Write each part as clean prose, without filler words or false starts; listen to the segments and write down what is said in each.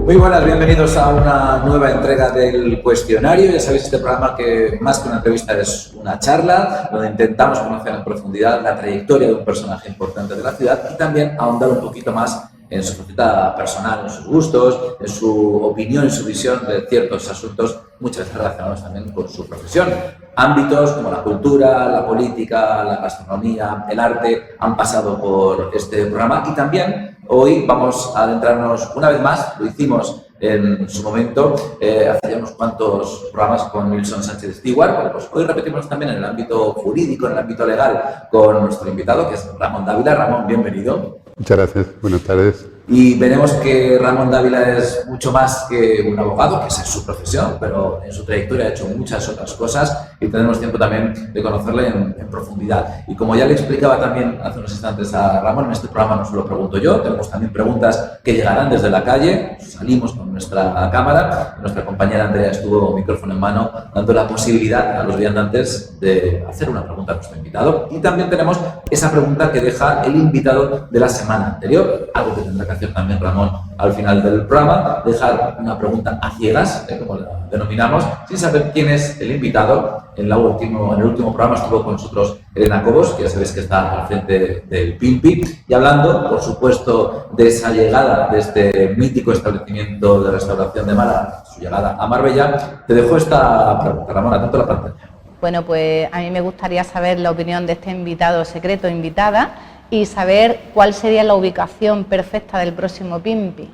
Muy buenas, bienvenidos a una nueva entrega del cuestionario. Ya sabéis, este programa que más que una entrevista es una charla, donde intentamos conocer en profundidad la trayectoria de un personaje importante de la ciudad y también ahondar un poquito más en su faceta personal, en sus gustos, en su opinión y su visión de ciertos asuntos, muchas veces relacionados también con su profesión. Ámbitos como la cultura, la política, la gastronomía, el arte han pasado por este programa y también hoy vamos a adentrarnos una vez más, lo hicimos en su momento, hace ya unos cuantos programas con Nilson Sánchez Stewart. Bueno, pues hoy repetimos también en el ámbito jurídico, en el ámbito legal, con nuestro invitado, que es Ramón Dávila. Ramón, bienvenido. Muchas gracias, buenas tardes. Y veremos que Ramón Dávila es mucho más que un abogado, que esa es su profesión, pero en su trayectoria ha hecho muchas otras cosas y tendremos tiempo también de conocerle en profundidad. Y como ya le explicaba también hace unos instantes a Ramón, en este programa no solo pregunto yo, tenemos también preguntas que llegarán desde la calle, salimos con nuestra cámara, nuestra compañera Andrea estuvo micrófono en mano dando la posibilidad a los viandantes de hacer una pregunta a nuestro invitado. Y también tenemos esa pregunta que deja el invitado de la semana anterior, algo que tendrá que hacer también Ramón al final del programa, dejar una pregunta a ciegas, como la denominamos, sin saber quién es el invitado. En el último programa estuvo con nosotros Elena Cobos, que ya sabéis que está al frente del PIMPI, y hablando, por supuesto, de esa llegada de este mítico establecimiento de restauración de Málaga, su llegada a Marbella. Te dejo esta pregunta, Ramón, atento a la pantalla. Bueno, pues a mí me gustaría saber la opinión de este invitado secreto, invitada, y saber cuál sería la ubicación perfecta del próximo PIMPI.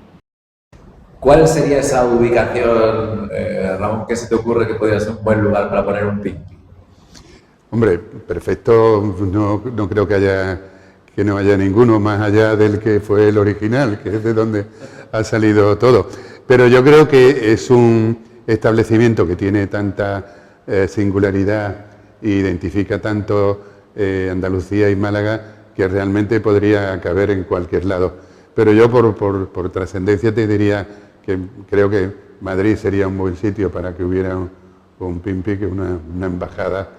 ¿Cuál sería esa ubicación, Ramón? ¿Qué se te ocurre que podría ser un buen lugar para poner un PIMPI? Hombre, perfecto, no creo que no haya ninguno más allá del que fue el original, que es de donde ha salido todo. Pero yo creo que es un establecimiento que tiene tanta singularidad e identifica tanto Andalucía y Málaga, que realmente podría caber en cualquier lado. Pero yo por trascendencia te diría que creo que Madrid sería un buen sitio para que hubiera un PIMPI, que una embajada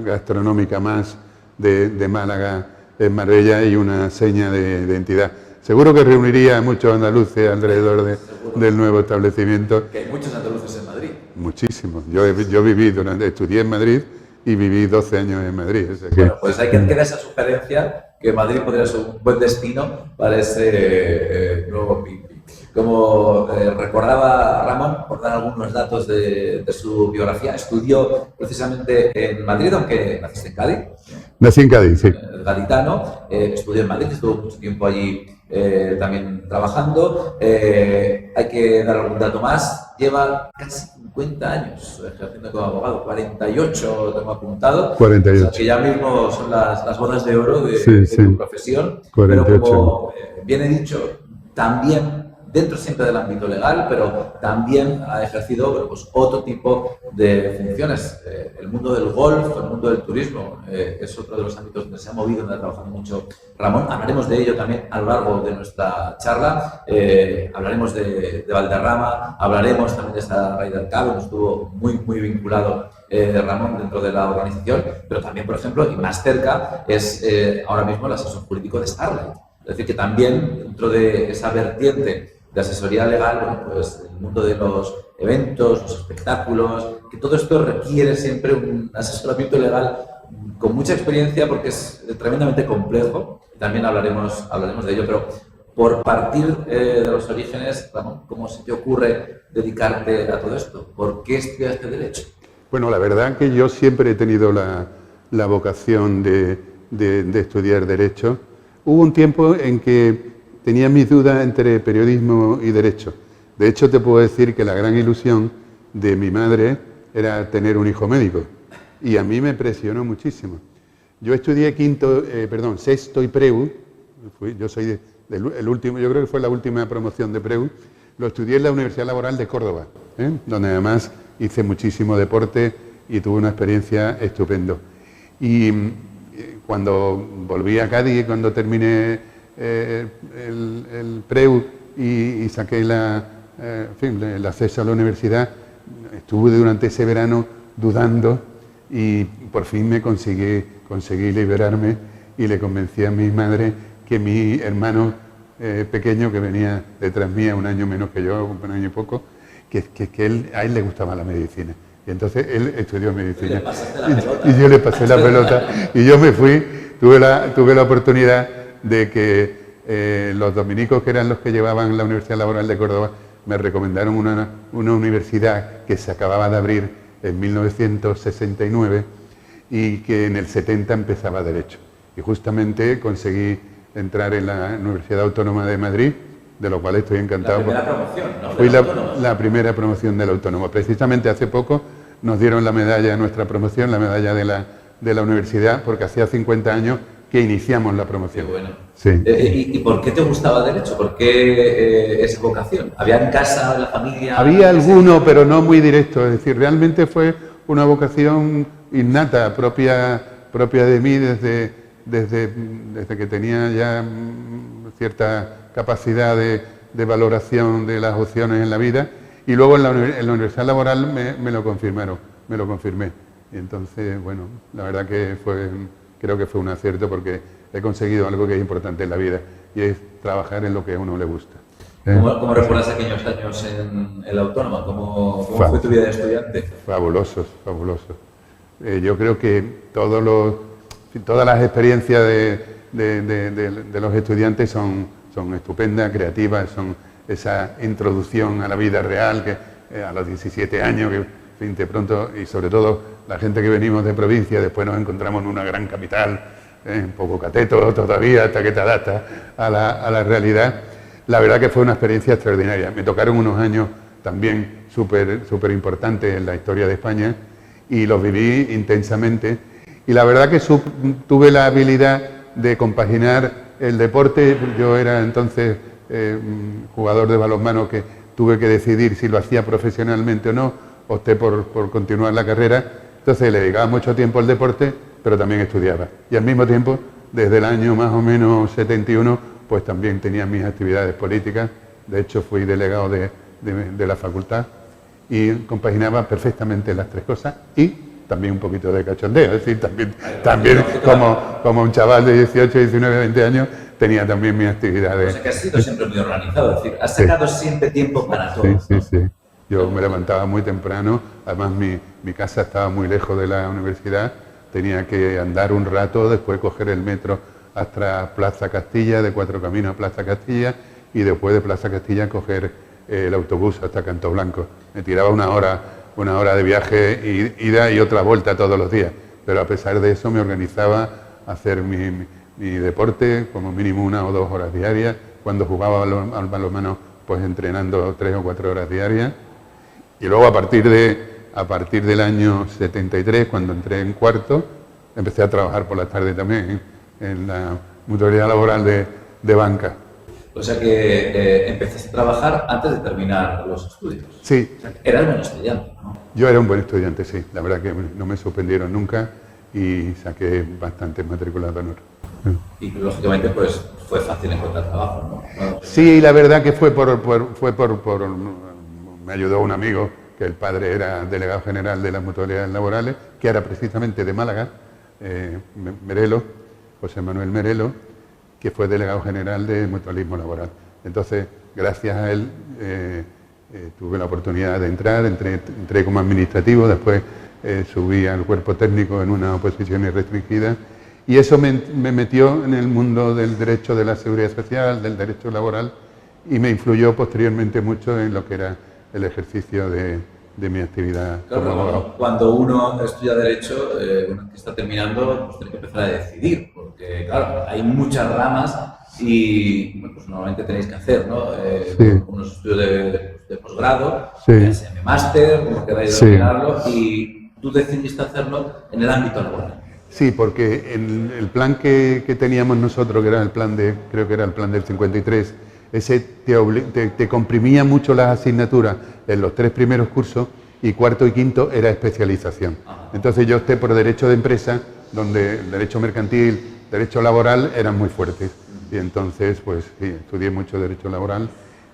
gastronómica más de Málaga en Marbella y una seña de identidad. Seguro que reuniría a muchos andaluces alrededor del nuevo establecimiento. Que hay muchos andaluces en Madrid. Muchísimos. Yo viví estudié en Madrid y viví 12 años en Madrid. O sea que... Bueno, pues hay que dar esa sugerencia, que Madrid podría ser un buen destino para ese nuevo PIMPI. Como recordaba Ramón, por dar algunos datos de su biografía, estudió precisamente en Madrid, aunque naciste en Cádiz. Nací en Cádiz, sí. Gaditano, estudió en Madrid, estuvo mucho tiempo allí también trabajando. Hay que dar algún dato más. Lleva casi 50 años ejerciendo como abogado, 48 tengo apuntado. 48. O sea, que ya mismo son las bodas de oro de Sí. tu profesión. 48. Pero como bien he dicho, también dentro siempre del ámbito legal, pero también ha ejercido, bueno, pues otro tipo de funciones. El mundo del golf, el mundo del turismo, es otro de los ámbitos donde se ha movido, donde ha trabajado mucho Ramón. Hablaremos de ello también a lo largo de nuestra charla. Hablaremos de Valderrama, hablaremos también de esta Ryder Cup, donde estuvo muy vinculado Ramón dentro de la organización, pero también, por ejemplo, y más cerca, es ahora mismo el asesor jurídico de Starlight. Es decir, que también dentro de esa vertiente de asesoría legal, bueno, pues el mundo de los eventos, los espectáculos, que todo esto requiere siempre un asesoramiento legal con mucha experiencia porque es tremendamente complejo. También hablaremos de ello, pero por partir de los orígenes, Ramón, ¿cómo se te ocurre dedicarte a todo esto? ¿Por qué estudiaste Derecho? Bueno, la verdad que yo siempre he tenido la vocación de estudiar Derecho. Hubo un tiempo en que tenía mis dudas entre periodismo y Derecho. De hecho, te puedo decir que la gran ilusión de mi madre era tener un hijo médico. Y a mí me presionó muchísimo. Yo estudié sexto y PREU. Yo soy el último, yo creo que fue la última promoción de PREU. Lo estudié en la Universidad Laboral de Córdoba, donde además hice muchísimo deporte y tuve una experiencia estupenda. Y cuando volví a Cádiz, cuando terminé el PREU y saqué el acceso a la universidad, estuve durante ese verano dudando y por fin me conseguí liberarme y le convencí a mi madre que mi hermano pequeño, que venía detrás mía un año menos que yo, un año y poco, que a él le gustaba la medicina. Y entonces él estudió medicina. Y yo le pasé la pelota. Y yo me fui, tuve la oportunidad de que los dominicos, que eran los que llevaban la Universidad Laboral de Córdoba, me recomendaron una universidad que se acababa de abrir en 1969 y que en el 70 empezaba Derecho. Y justamente conseguí entrar en la Universidad Autónoma de Madrid, de lo cual estoy encantado. La primera promoción, ¿no? Fui la primera promoción del Autónomo. Precisamente hace poco nos dieron la medalla de nuestra promoción, la medalla de la universidad, porque hacía 50 años que iniciamos la promoción. Qué bueno. Sí. ¿Y por qué te gustaba Derecho? ¿Por qué esa vocación? ¿Había en casa, en la familia? Había alguno, pero no muy directo. Es decir, realmente fue una vocación innata, propia de mí desde que tenía ya cierta capacidad de valoración de las opciones en la vida, y luego en la Universidad Laboral me lo confirmé. Y entonces, bueno, la verdad que creo que fue un acierto, porque he conseguido algo que es importante en la vida, y es trabajar en lo que a uno le gusta. ¿Cómo recuerdas aquellos años en la Autónoma? ¿Cómo fue tu vida de estudiante? Fabulosos. Yo creo que todas las experiencias de los estudiantes son estupendas, creativas, son esa introducción a la vida real, que a los 17 años, que en fin, de pronto, y sobre todo la gente que venimos de provincia, después nos encontramos en una gran capital, un poco cateto todavía, hasta que te adaptas a la realidad. La verdad que fue una experiencia extraordinaria. Me tocaron unos años también súper importantes en la historia de España, y los viví intensamente. Y la verdad que tuve la habilidad de compaginar el deporte. Yo era entonces jugador de balonmano, que tuve que decidir si lo hacía profesionalmente o no. Opté por continuar la carrera. Entonces le dedicaba mucho tiempo al deporte, pero también estudiaba. Y al mismo tiempo, desde el año más o menos 71, pues también tenía mis actividades políticas. De hecho, fui delegado de la facultad, y compaginaba perfectamente las tres cosas, y también un poquito de cachondeo. Es decir, también como un chaval de 18, 19, 20 años, tenía también mis actividades. O sea, que has sido siempre muy organizado, es decir, has sacado siempre tiempo para todo. Sí. Yo me levantaba muy temprano, además mi casa estaba muy lejos de la universidad, tenía que andar un rato, después coger el metro hasta Plaza Castilla, de Cuatro Caminos a Plaza Castilla, y después de Plaza Castilla coger el autobús hasta Canto Blanco. Me tiraba una hora de viaje, ida y otra vuelta todos los días, pero a pesar de eso me organizaba a hacer mi deporte como mínimo 1 o 2 horas diarias. Cuando jugaba al balonmano, pues entrenando 3 o 4 horas diarias. Y luego a partir del año 73, cuando entré en cuarto, empecé a trabajar por la tarde también en la Mutualidad Laboral de Banca. O sea que empezaste a trabajar antes de terminar los estudios. Sí. O sea, eras buen estudiante, ¿no? Yo era un buen estudiante, sí. La verdad que no me suspendieron nunca y saqué bastantes matrículas de honor. Y lógicamente pues fue fácil encontrar trabajo, ¿no? Sí, la verdad que fue me ayudó un amigo, que el padre era delegado general de las mutualidades laborales, que era precisamente de Málaga, Merelo, José Manuel Merelo, que fue delegado general de mutualismo laboral. Entonces, gracias a él, tuve la oportunidad de entrar, entré como administrativo, después subí al cuerpo técnico en una oposición irrestringida, y eso me metió en el mundo del derecho de la seguridad social, del derecho laboral, y me influyó posteriormente mucho en lo que era el ejercicio de mi actividad como abogado. Cuando uno estudia Derecho, uno que está terminando, pues tiene que empezar a decidir, porque claro, hay muchas ramas y bueno, pues normalmente tenéis que hacer, ¿no? Unos estudios de posgrado, ya se llame máster, como queráis denominarlo, y tú decidiste hacerlo en el ámbito laboral. Sí, porque el plan que teníamos nosotros, que era el plan creo que era el plan del 53, ese te comprimía mucho las asignaturas en los 3 primeros cursos, y cuarto y quinto era especialización. Entonces yo opté por derecho de empresa, donde el derecho mercantil, derecho laboral eran muy fuertes. Y entonces pues sí, estudié mucho derecho laboral,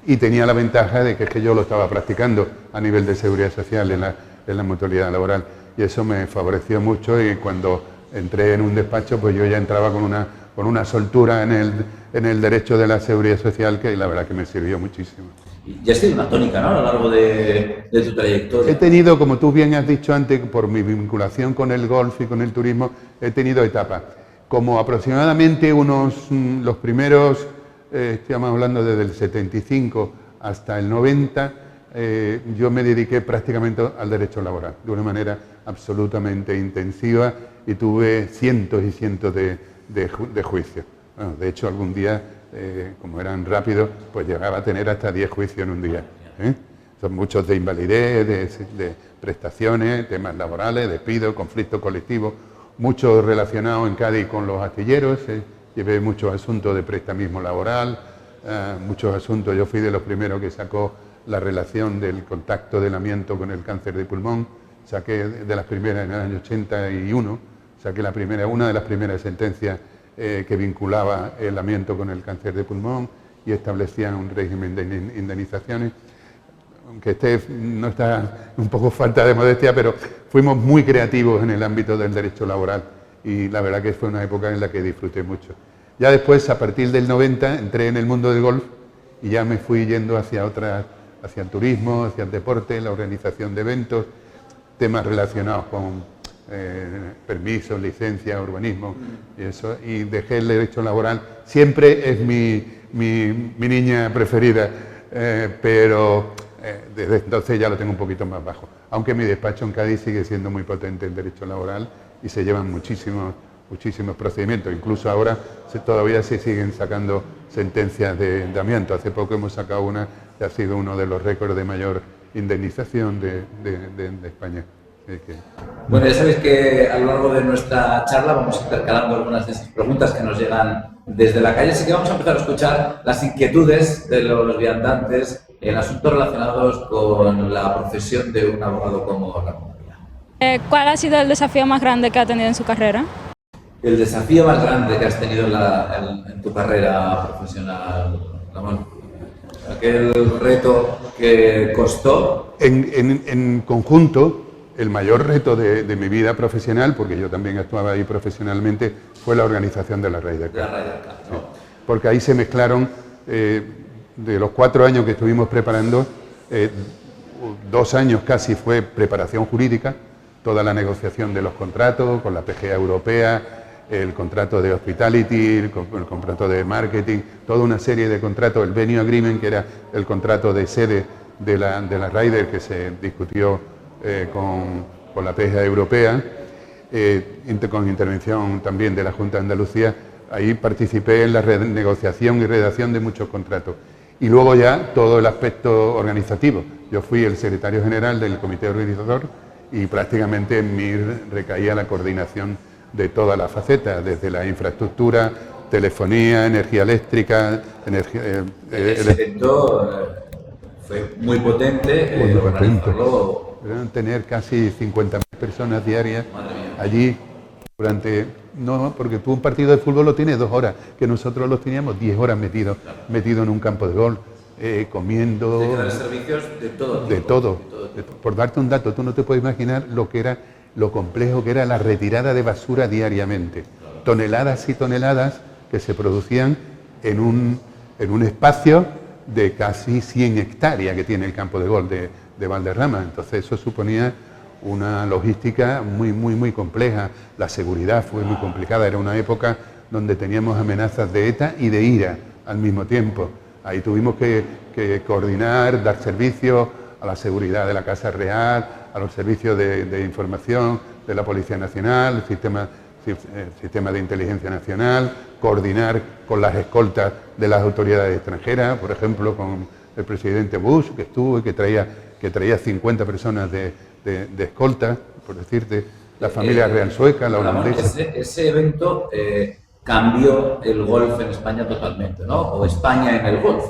y tenía la ventaja de que yo lo estaba practicando a nivel de seguridad social en la mutualidad laboral. y eso me favoreció mucho, y cuando entré en un despacho pues yo ya entraba con una soltura en el derecho de la seguridad social que la verdad que me sirvió muchísimo. Y has tenido una tónica, ¿no?, a lo largo de tu trayectoria. He tenido, como tú bien has dicho antes, por mi vinculación con el golf y con el turismo, he tenido etapas. Como aproximadamente los primeros, estamos hablando desde el 75 hasta el 90, yo me dediqué prácticamente al derecho laboral, de una manera absolutamente intensiva, y tuve cientos y cientos de juicios. Bueno, de hecho, algún día, como eran rápidos, pues llegaba a tener hasta 10 juicios en un día. Son muchos de invalidez, de prestaciones, temas laborales, despidos, conflictos colectivos, muchos relacionados en Cádiz con los astilleros. Llevé muchos asuntos de prestamismo laboral, muchos asuntos. Yo fui de los primeros que sacó la relación del contacto del amianto con el cáncer de pulmón. Saqué de las primeras, en el año 81, saqué una de las primeras sentencias que vinculaba el amianto con el cáncer de pulmón y establecían un régimen de indemnizaciones. Aunque no está un poco falta de modestia, pero fuimos muy creativos en el ámbito del derecho laboral, y la verdad que fue una época en la que disfruté mucho. Ya después, a partir del 90, entré en el mundo del golf y ya me fui yendo hacia el turismo, hacia el deporte, la organización de eventos, temas relacionados con permisos, licencias, urbanismo y eso, y dejé el derecho laboral. Siempre es mi niña preferida, pero desde entonces ya lo tengo un poquito más bajo. Aunque mi despacho en Cádiz sigue siendo muy potente en derecho laboral y se llevan muchísimos procedimientos. Incluso ahora todavía se siguen sacando sentencias de amianto. Hace poco hemos sacado una que ha sido uno de los récords de mayor indemnización de España. Bueno, ya sabéis que a lo largo de nuestra charla vamos intercalando algunas de esas preguntas que nos llegan desde la calle, así que vamos a empezar a escuchar las inquietudes de los viandantes en asuntos relacionados con la profesión de un abogado como Ramón. ¿Cuál ha sido el desafío más grande que ha tenido en su carrera? El desafío más grande que has tenido en tu carrera profesional, Ramón. Aquel reto que costó. En conjunto, el mayor reto de mi vida profesional, porque yo también actuaba ahí profesionalmente, fue la organización de la Ryder Cup. ¿No? Porque ahí se mezclaron, de los 4 años que estuvimos preparando, 2 años casi fue preparación jurídica, toda la negociación de los contratos con la PGA europea, el contrato de hospitality, el contrato de marketing, toda una serie de contratos, el venue agreement, que era el contrato de sede de la Ryder, que se discutió con la PGA europea, con intervención también de la Junta de Andalucía. Ahí participé en la negociación y redacción de muchos contratos. Y luego ya todo el aspecto organizativo. Yo fui el secretario general del comité organizador y prácticamente en mí recaía la coordinación de todas las facetas, desde la infraestructura, telefonía, energía eléctrica, Ese evento fue muy potente. Organizarlo. Deben tener casi 50.000 personas diarias allí durante... No, porque tú un partido de fútbol lo tienes 2 horas, que nosotros los teníamos 10 horas metidos en un campo de golf, comiendo... Hay que dar servicios de todo tipo. De todo. Por darte un dato, tú no te puedes imaginar lo complejo que era la retirada de basura diariamente. Toneladas y toneladas que se producían en un espacio de casi 100 hectáreas que tiene el campo de golf de Valderrama. Entonces eso suponía una logística muy compleja. La seguridad fue muy complicada. Era una época donde teníamos amenazas de ETA y de IRA al mismo tiempo. Ahí tuvimos que coordinar, dar servicio a la seguridad de la Casa Real, a los servicios de información de la Policía Nacional, el sistema de inteligencia nacional, coordinar con las escoltas de las autoridades extranjeras, por ejemplo, con el presidente Bush, que estuvo y que traía 50 personas de escolta, por decirte, la familia real sueca, la holandesa. Ese evento cambió el golf en España totalmente, ¿no? O España en el golf.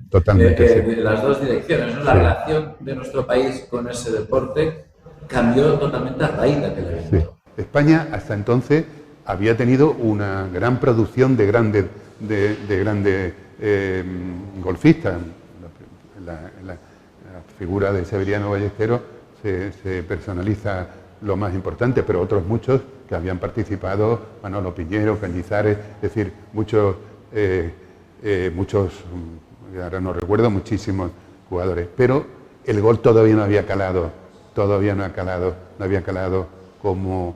Totalmente. Sí. De las dos direcciones, ¿no? La relación de nuestro país con ese deporte cambió totalmente a raíz de aquel evento. Sí. España hasta entonces había tenido una gran producción de grandes golfistas. La figura de Severiano Ballesteros se personaliza lo más importante, pero otros muchos que habían participado, Manolo Piñero, Cañizares, es decir, muchos, ahora no recuerdo, muchísimos jugadores, pero el gol todavía no había calado, no había calado como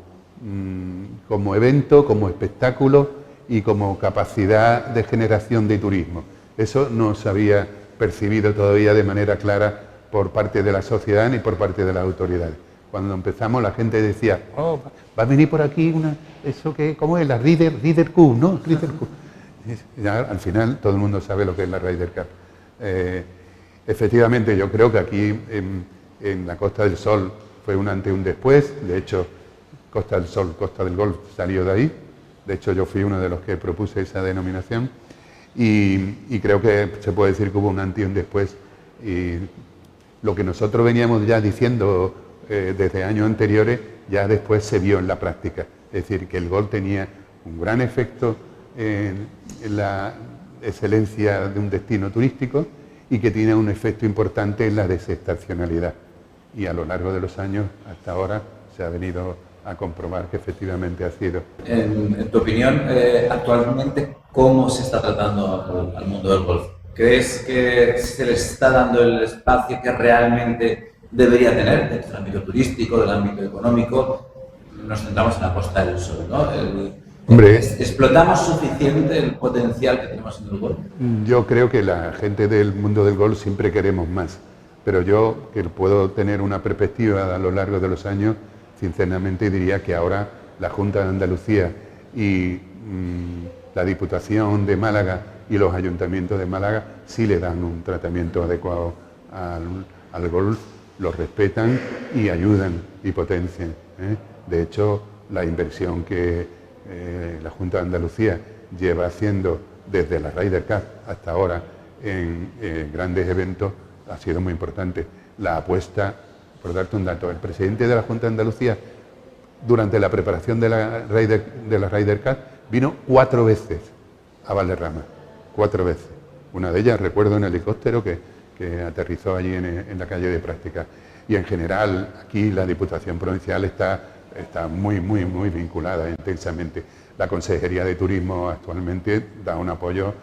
evento, como espectáculo y como capacidad de generación de turismo. Eso no se había percibido todavía de manera clara por parte de la sociedad ni por parte de las autoridades. Cuando empezamos la gente decía, oh, va a venir por aquí ¿cómo es? La Ryder Cup, ¿no? Ryder Cup. Ya, al final todo el mundo sabe lo que es la Ryder Cup. Efectivamente, yo creo que aquí en la Costa del Sol fue un antes y un después. De hecho, Costa del Sol, Costa del Golf salió de ahí. De hecho, yo fui uno de los que propuse esa denominación. Y creo que se puede decir que hubo un antes y un después. Y lo que nosotros veníamos ya diciendo desde años anteriores, ya después se vio en la práctica. Es decir, que el golf tenía un gran efecto en la excelencia de un destino turístico y que tiene un efecto importante en la desestacionalidad. Y a lo largo de los años, hasta ahora, se ha venido a comprobar que efectivamente ha sido. En tu opinión, actualmente, ¿cómo se está tratando al mundo del golf? ¿Crees que se le está dando el espacio que realmente debería tener dentro del ámbito turístico, del ámbito económico? Nos centramos en la Costa del Sol, ¿no? ¿Explotamos suficiente el potencial que tenemos en el golf? Yo creo que la gente del mundo del golf siempre queremos más, pero yo, que puedo tener una perspectiva a lo largo de los años, sinceramente diría que ahora la Junta de Andalucía y la Diputación de Málaga y los ayuntamientos de Málaga sí le dan un tratamiento adecuado al golf, lo respetan y ayudan y potencian. De hecho, la inversión que la Junta de Andalucía lleva haciendo desde la Ryder Cup hasta ahora en grandes eventos ha sido muy importante. La apuesta, por darte un dato, el presidente de la Junta de Andalucía durante la preparación de la Ryder Cup vino 4 veces a Valderrama, 4 veces. Una de ellas recuerdo en helicóptero que aterrizó allí en la calle de práctica. Y en general aquí la Diputación Provincial está muy vinculada intensamente. La Consejería de Turismo actualmente da un apoyo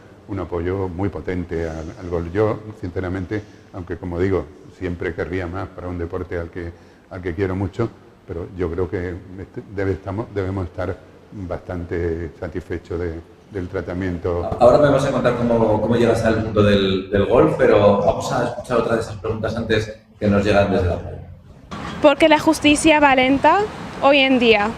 muy potente al golf. Yo, sinceramente, aunque como digo, siempre querría más para un deporte al que quiero mucho, pero yo creo que debemos estar bastante satisfechos del tratamiento. Ahora me vas a contar cómo llegas al mundo del golf, pero vamos a escuchar otra de esas preguntas antes que nos llegan desde la playa. ¿Por qué la justicia va lenta hoy en día?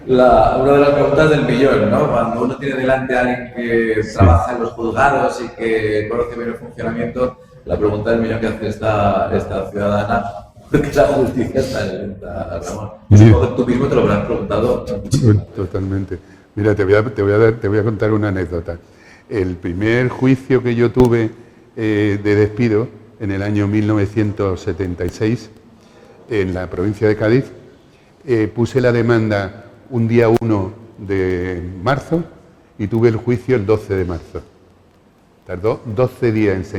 Una de las preguntas del millón, ¿no? Cuando uno tiene delante a alguien que trabaja en los juzgados y que conoce bien el funcionamiento, la pregunta del millón que hace esta ciudadana, ¿por qué la justicia está lenta, Ramón? Supongo que tú mismo te lo habrás preguntado. Totalmente. Mira, te voy a contar una anécdota. El primer juicio que yo tuve de despido en el año 1976 en la provincia de Cádiz, puse la demanda un día 1 de marzo y tuve el juicio el 12 de marzo. Tardó 12 días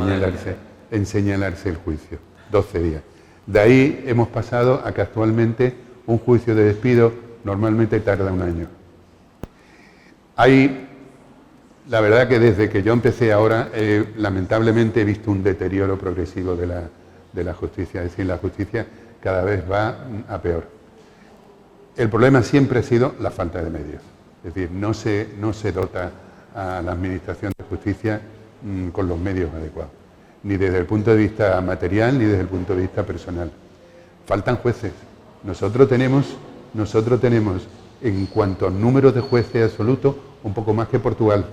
en señalarse el juicio, 12 días. De ahí hemos pasado a que actualmente un juicio de despido normalmente tarda un año. La verdad que desde que yo empecé ahora, lamentablemente he visto un deterioro progresivo de la justicia, es decir, la justicia cada vez va a peor. El problema siempre ha sido la falta de medios, es decir, no se dota a la Administración de Justicia con los medios adecuados, ni desde el punto de vista material ni desde el punto de vista personal. Faltan jueces. Nosotros tenemos, en cuanto a número de jueces absolutos, un poco más que Portugal.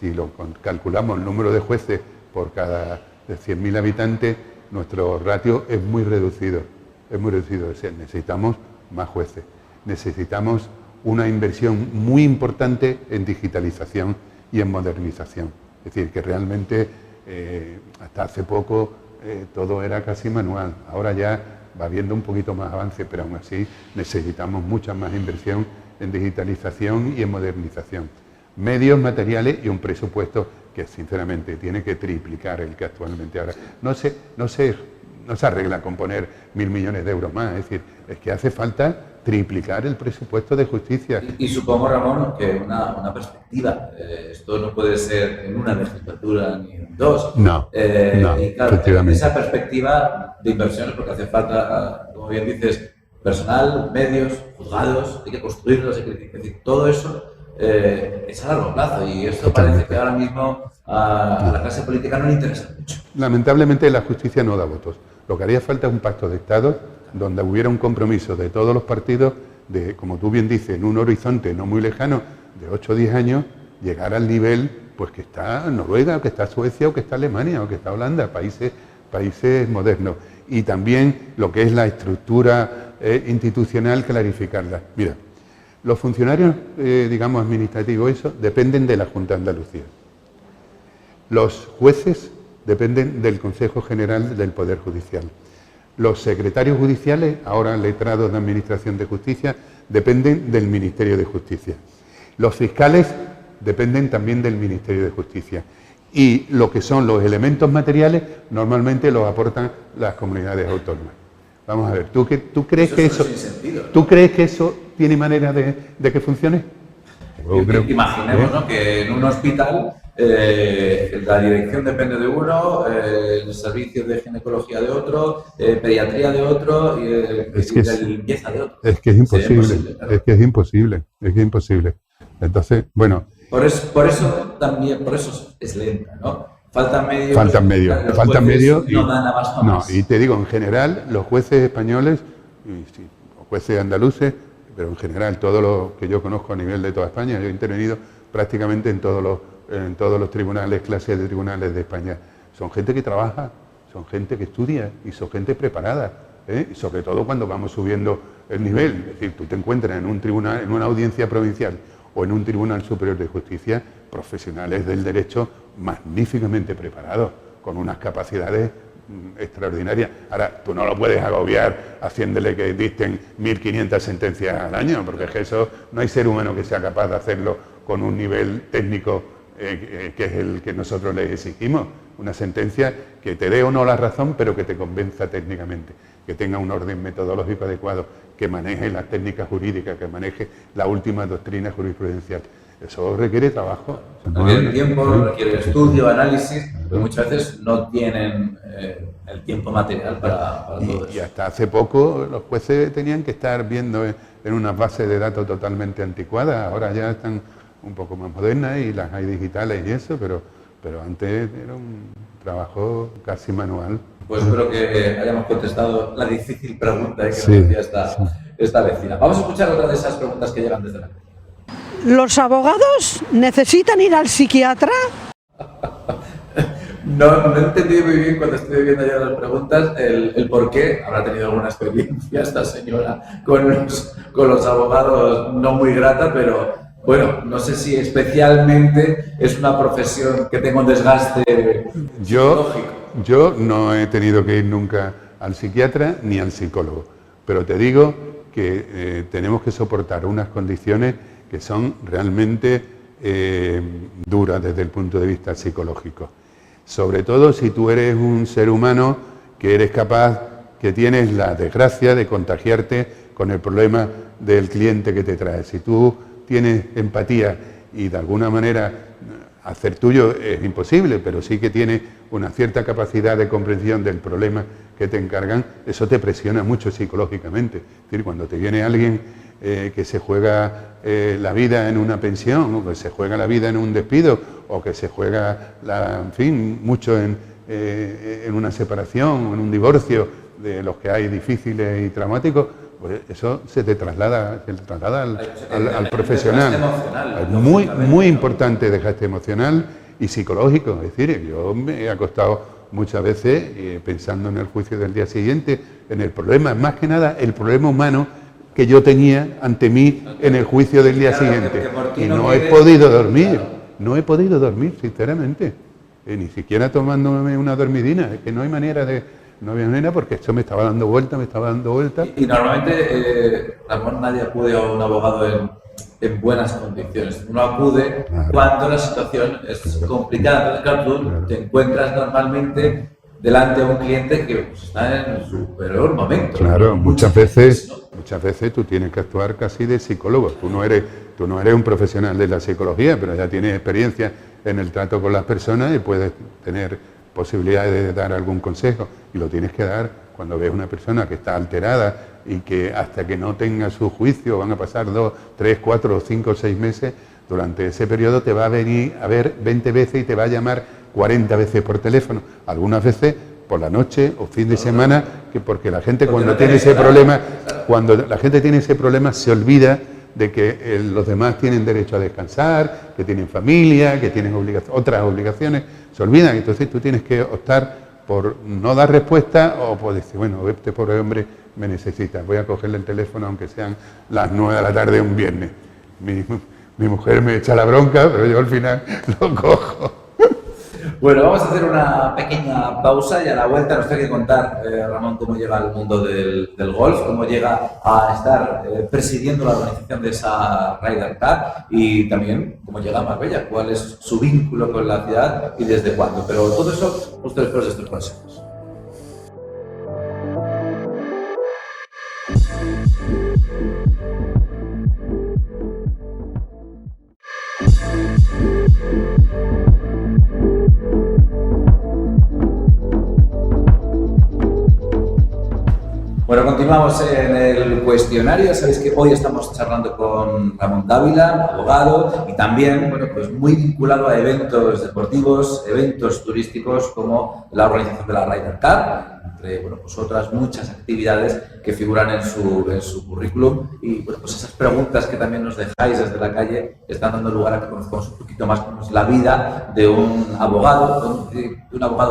Si lo calculamos el número de jueces por cada 100.000 habitantes, nuestro ratio es muy reducido. Es muy reducido. Es decir, necesitamos más jueces. Necesitamos una inversión muy importante en digitalización y en modernización. Es decir, que realmente hasta hace poco todo era casi manual. Ahora ya va habiendo un poquito más avance, pero aún así necesitamos mucha más inversión en digitalización y en modernización. Medios, materiales y un presupuesto que sinceramente tiene que triplicar el que actualmente ahora. No sé no se arregla con poner 1.000 millones de euros más. Es decir, es que hace falta triplicar el presupuesto de justicia. Y supongo, Ramón, que una perspectiva. Esto no puede ser en una legislatura ni en dos. No, y claro, efectivamente. esa perspectiva de inversiones, porque hace falta, como bien dices, personal, medios, juzgados, hay que construirlos, hay que decir, todo eso es a largo plazo y esto parece que ahora mismo a la clase política no le interesa mucho. Lamentablemente la justicia no da votos. Lo que haría falta es un pacto de Estado donde hubiera un compromiso de todos los partidos de, como tú bien dices, en un horizonte no muy lejano, de 8 o 10 años, llegar al nivel pues que está Noruega, o que está Suecia, o que está Alemania, o que está Holanda, países modernos. Y también lo que es la estructura institucional, clarificarla. Mira, los funcionarios, digamos, administrativos, eso, dependen de la Junta de Andalucía. Los jueces dependen del Consejo General del Poder Judicial. Los secretarios judiciales, ahora letrados de Administración de Justicia, dependen del Ministerio de Justicia. Los fiscales dependen también del Ministerio de Justicia. Y lo que son los elementos materiales, normalmente los aportan las comunidades autónomas. Vamos a ver, ¿tú crees que eso, ¿tú crees que eso tiene manera de que funcione? Imaginemos, ¿no?, que en un hospital la dirección depende de uno, el servicio de ginecología de otro, pediatría de otro y de limpieza de otro. Es que es imposible, claro. Es que es imposible. Entonces, bueno. Por eso es lenta, ¿no? Faltan medios. Y, no dan abasto más. No, y te digo, en general, los jueces españoles, los jueces andaluces, pero en general todos los que yo conozco a nivel de toda España, yo he intervenido prácticamente en todos los tribunales, clases de tribunales de España. Son gente que trabaja, son gente que estudia y son gente preparada, y sobre todo cuando vamos subiendo el nivel. Es decir, tú te encuentras en un tribunal, en una audiencia provincial o en un tribunal superior de justicia, profesionales del derecho magníficamente preparados, con unas capacidades extraordinarias. Ahora, tú no lo puedes agobiar haciéndole que dicten 1.500 sentencias al año, porque es que eso no hay ser humano que sea capaz de hacerlo con un nivel técnico que es el que nosotros les exigimos. Una sentencia que te dé o no la razón, pero que te convenza técnicamente, que tenga un orden metodológico adecuado, que maneje las técnicas jurídicas, que maneje la última doctrina jurisprudencial. Eso requiere trabajo. Requiere tiempo, requiere estudio, análisis, pero muchas veces no tienen el tiempo material para todo eso. Y hasta hace poco los jueces tenían que estar viendo en unas bases de datos totalmente anticuadas, ahora ya están un poco más modernas y las hay digitales y eso, pero antes era un trabajo casi manual. Pues espero que hayamos contestado la difícil pregunta que nos hacía esta vecina. Vamos a escuchar otra de esas preguntas que llegan desde la... ¿Los abogados necesitan ir al psiquiatra? No he entendido muy bien cuando estoy viendo ya las preguntas el por qué. Habrá tenido alguna experiencia esta señora con los abogados no muy grata, pero bueno, no sé si especialmente es una profesión que tenga un desgaste psicológico. Yo no he tenido que ir nunca al psiquiatra ni al psicólogo, pero te digo que tenemos que soportar unas condiciones que son realmente duras desde el punto de vista psicológico. Sobre todo si tú eres un ser humano que eres capaz, que tienes la desgracia de contagiarte con el problema del cliente que te trae. Si tú tienes empatía y de alguna manera hacer tuyo es imposible, pero sí que tienes una cierta capacidad de comprensión del problema que te encargan, eso te presiona mucho psicológicamente. Es decir, cuando te viene alguien que se juega la vida en una pensión, o que se juega la vida en un despido, o que se juega, mucho en una separación, en un divorcio, de los que hay difíciles y traumáticos, pues eso se te traslada al profesional. Muy importante desgaste emocional y psicológico. Es decir, yo me he acostado muchas veces pensando en el juicio del día siguiente, en el problema, más que nada el problema humano que yo tenía ante mí en el juicio del día siguiente. Y no he podido dormir, sinceramente. Ni siquiera tomándome una dormidina, es que no había manera porque esto me estaba dando vuelta. Y normalmente, Ramón, nadie acude a un abogado en buenas condiciones. Uno acude cuando la situación es complicada. Entonces, claro, tú te encuentras normalmente delante de un cliente que pues, está en su peor momento. Claro, muchas veces tú tienes que actuar casi de psicólogo. Tú no eres un profesional de la psicología, pero ya tienes experiencia en el trato con las personas y puedes tener posibilidades de dar algún consejo, y lo tienes que dar cuando ves una persona que está alterada y que hasta que no tenga su juicio van a pasar 2, 3, 4, 5, 6 meses. Durante ese periodo te va a venir a ver 20 veces y te va a llamar 40 veces por teléfono, algunas veces por la noche o fin de semana, porque la gente cuando tiene ese problema se olvida de que los demás tienen derecho a descansar, que tienen familia, que tienen otras obligaciones, se olvidan. Entonces tú tienes que optar por no dar respuesta o por decir, bueno, este pobre hombre me necesita, voy a cogerle el teléfono aunque sean las 9 de la tarde un viernes. Mi mujer me echa la bronca, pero yo al final lo cojo. Bueno, vamos a hacer una pequeña pausa y a la vuelta nos tiene que contar, Ramón, cómo llega al mundo del golf, cómo llega a estar presidiendo la organización de esa Ryder Cup y también cómo llega a Marbella, cuál es su vínculo con la ciudad y desde cuándo. Pero todo eso justo después de estos consejos. Bueno, continuamos en el cuestionario. Sabéis que hoy estamos charlando con Ramón Dávila, abogado, y también, bueno, pues muy vinculado a eventos deportivos, eventos turísticos como la organización de la Ryder Cup, entre, bueno, pues otras muchas actividades que figuran en su currículum. Y bueno, pues esas preguntas que también nos dejáis desde la calle están dando lugar a que conozcamos un poquito más cómo es la vida de un abogado,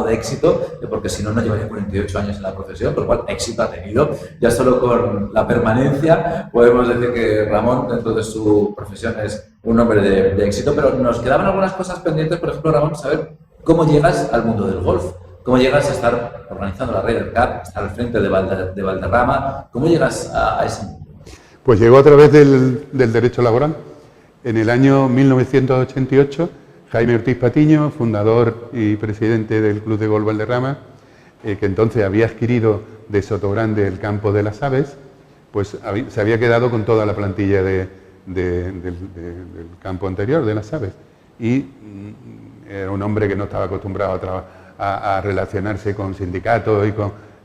de éxito, porque si no, no llevaría 48 años en la profesión, por lo cual éxito ha tenido. Ya solo con la permanencia podemos decir que Ramón, dentro de su profesión, es un hombre de éxito, pero nos quedaban algunas cosas pendientes. Por ejemplo, Ramón, saber cómo llegas al mundo del golf, cómo llegas a estar organizando la Ryder Cup, estar al frente de Valderrama, cómo llegas a ese mundo. Pues llegó a través del derecho laboral. En el año 1988, Jaime Ortiz Patiño, fundador y presidente del Club de Golf Valderrama, que entonces había adquirido de Sotogrande el campo de las aves, pues se había quedado con toda la plantilla del campo anterior, de las aves. Y era un hombre que no estaba acostumbrado a relacionarse con sindicatos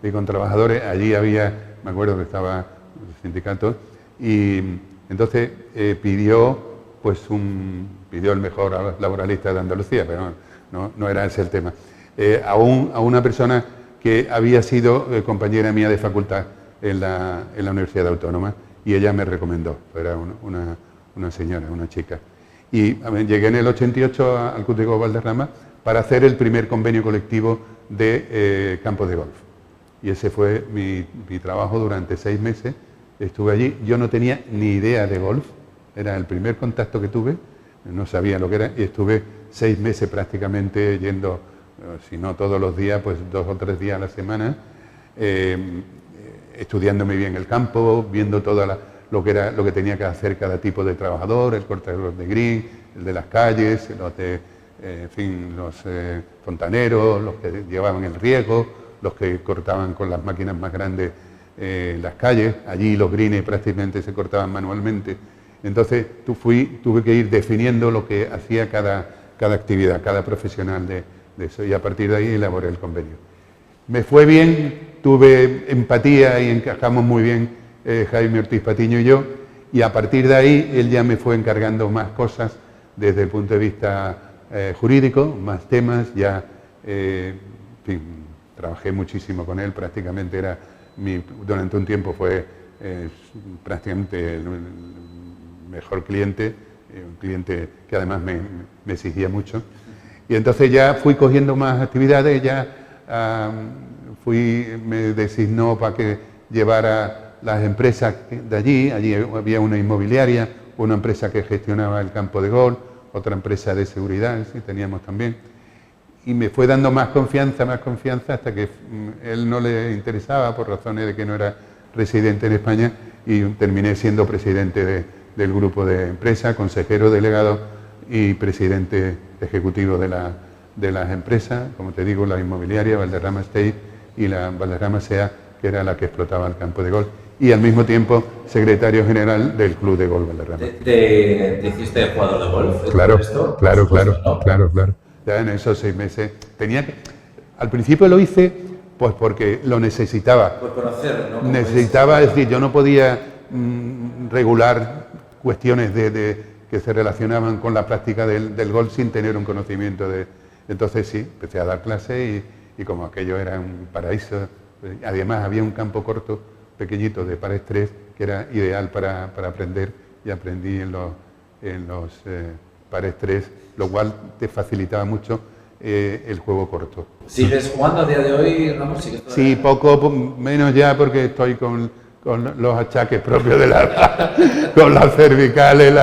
y con trabajadores. Allí había, me acuerdo que estaba el sindicato, y entonces pidió el mejor laboralista de Andalucía, pero no era ese el tema. A una persona que había sido compañera mía de facultad en la Universidad Autónoma, y ella me recomendó. Era una señora, una chica. Y llegué en el 88 al Club de Golf Valderrama para hacer el primer convenio colectivo de campos de golf. Y ese fue mi trabajo durante 6 meses. Estuve allí, yo no tenía ni idea de golf, era el primer contacto que tuve, no sabía lo que era, y estuve 6 meses prácticamente yendo, si no todos los días, pues 2 o 3 días a la semana, estudiándome bien el campo, viendo todo lo que tenía que hacer cada tipo de trabajador, el cortador de green, el de las calles, los fontaneros, los que llevaban el riego, los que cortaban con las máquinas más grandes las calles. Allí los greens prácticamente se cortaban manualmente. Entonces tuve que ir definiendo lo que hacía cada actividad, cada profesional de eso, y a partir de ahí elaboré el convenio. Me fue bien, tuve empatía y encajamos muy bien Jaime Ortiz Patiño y yo, y a partir de ahí él ya me fue encargando más cosas desde el punto de vista jurídico, más temas. Ya trabajé muchísimo con él, prácticamente durante un tiempo fue prácticamente el mejor cliente, un cliente que además me exigía mucho. Y entonces ya fui cogiendo más actividades, me designó para que llevara las empresas de allí había una inmobiliaria, una empresa que gestionaba el campo de golf, otra empresa de seguridad, sí, teníamos también. Y me fue dando más confianza, hasta que él no le interesaba por razones de que no era residente en España, y terminé siendo presidente del grupo de empresa, consejero delegado y presidente ejecutivo de de las empresas, como te digo, la inmobiliaria Valderrama Estate y la Valderrama SEA, que era la que explotaba el campo de golf, y al mismo tiempo secretario general del Club de Golf Valderrama. ¿Te hiciste jugador de golf? Claro, Esto? claro, Supuesto, claro, ¿no? claro. Ya en esos 6 meses tenía que... Al principio lo hice pues porque lo necesitaba. Por conocer, ¿no? Necesitaba, es decir, yo no podía regular cuestiones que se relacionaban con la práctica del golf sin tener un conocimiento de... Entonces sí, empecé a dar clases y como aquello era un paraíso, además había un campo corto, pequeñito, de pares 3, que era ideal para aprender, y aprendí en los pares 3, lo cual te facilitaba mucho el juego corto. ¿Sigues jugando a día de hoy, Ramón? Sí, poco menos ya, porque estoy con los achaques propios de la edad, con las cervicales,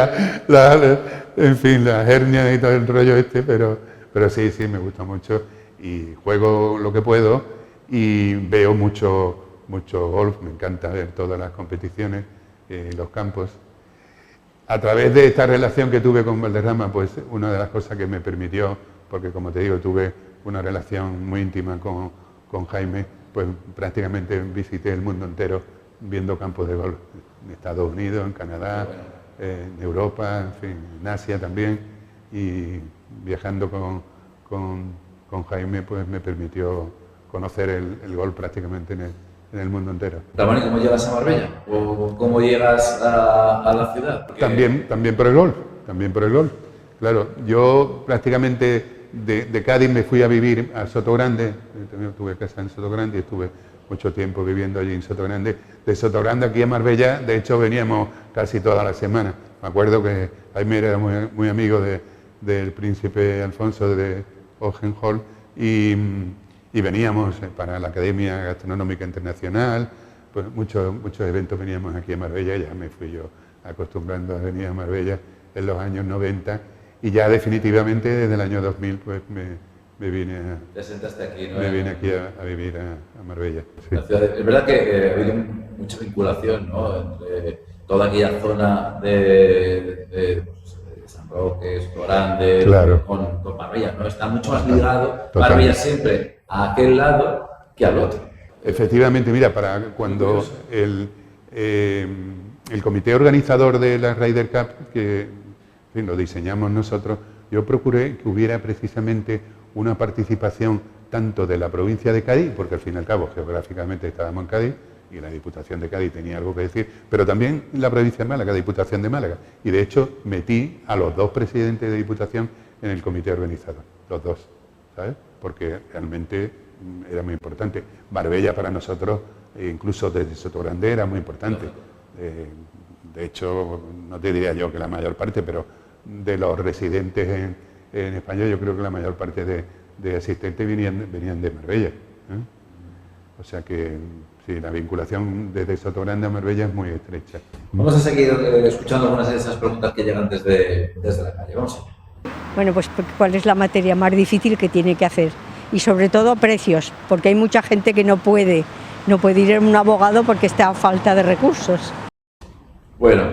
en fin, las hernias y todo el rollo este, pero sí, me gusta mucho y juego lo que puedo y veo mucho golf, me encanta ver todas las competiciones, los campos. A través de esta relación que tuve con Valderrama, pues una de las cosas que me permitió, porque como te digo, tuve una relación muy íntima con Jaime, pues prácticamente visité el mundo entero viendo campos de golf, en Estados Unidos, en Canadá, en Europa, en fin, en Asia también, y viajando con Jaime, pues me permitió conocer el golf prácticamente en el mundo entero. Ramón, ¿y cómo llegas a Marbella? ¿O cómo llegas a la ciudad? Porque... También por el golf, Claro, yo prácticamente de Cádiz me fui a vivir a Sotogrande, también tuve casa en Sotogrande y estuve mucho tiempo viviendo allí en Sotogrande. De Sotogrande aquí a Marbella, de hecho, veníamos casi toda la semana. Me acuerdo que Jaime era muy amigo del príncipe Alfonso de Hohenzollern y veníamos para la Academia Gastronómica Internacional, pues muchos eventos veníamos aquí a Marbella, ya me fui yo acostumbrando a venir a Marbella en los años 90 y ya definitivamente desde el año 2000 pues me vine Te sentaste aquí, ¿no? Me vine aquí a vivir a Marbella. Sí. La ciudad es verdad que ha habido mucha vinculación, ¿no? Entre toda aquella zona de San Roque, Sotogrande, Claro. con Marbella, ¿no? Está mucho más ligado Total. Marbella siempre a aquel lado que al otro. Efectivamente, mira, para cuando el comité organizador de la Ryder Cup, que en fin, lo diseñamos nosotros, yo procuré que hubiera precisamente una participación tanto de la provincia de Cádiz, porque al fin y al cabo geográficamente estábamos en Cádiz y la Diputación de Cádiz tenía algo que decir, pero también la provincia de Málaga, la Diputación de Málaga. Y de hecho metí a los 2 presidentes de Diputación en el comité organizador, los 2, ¿sabes? Porque realmente era muy importante. Marbella para nosotros, incluso desde Sotogrande, era muy importante. De hecho, no te diría yo que la mayor parte, pero de los residentes en España, yo creo que la mayor parte de asistentes venían de Marbella. O sea que sí, la vinculación desde Sotogrande a Marbella es muy estrecha. Vamos a seguir escuchando algunas de esas preguntas que llegan desde la calle. Vamos allá. Bueno, pues ¿cuál es la materia más difícil que tiene que hacer? Y sobre todo precios, porque hay mucha gente que no puede ir a un abogado porque está a falta de recursos. Bueno,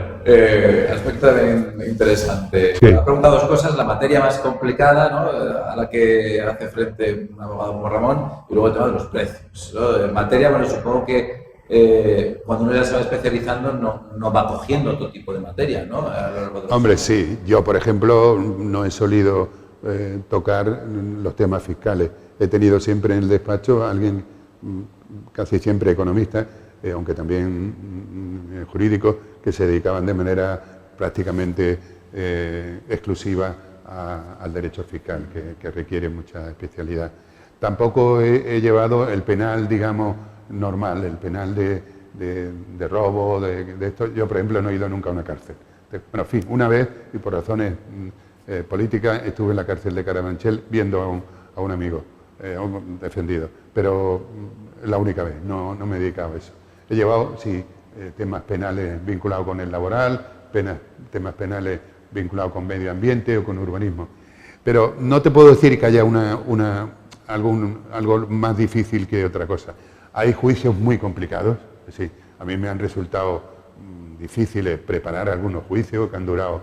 aspecto interesante. Sí. Ha preguntado 2 cosas, la materia más complicada, ¿no? A la que hace frente un abogado como Ramón, y luego el tema de los precios, ¿no? En materia, bueno, supongo que cuando uno ya se va especializando no va cogiendo otro tipo de materia, ¿no? Hombre, sí. Yo, por ejemplo, no he solido tocar los temas fiscales. He tenido siempre en el despacho a alguien, casi siempre economista, aunque también jurídico, que se dedicaban de manera prácticamente exclusiva al derecho fiscal, que requiere mucha especialidad. Tampoco he llevado el penal, digamos, normal, el penal de robo, de esto. Yo, por ejemplo, no he ido nunca a una cárcel. Bueno, en fin, una vez, y por razones políticas, estuve en la cárcel de Carabanchel viendo a un amigo, a un defendido, pero la única vez, no me he dedicado a eso. He llevado, sí, temas penales vinculados con el laboral, temas penales vinculados con medio ambiente o con urbanismo. Pero no te puedo decir que haya algo más difícil que otra cosa. Hay juicios muy complicados, sí. A mí me han resultado difíciles preparar algunos juicios que han durado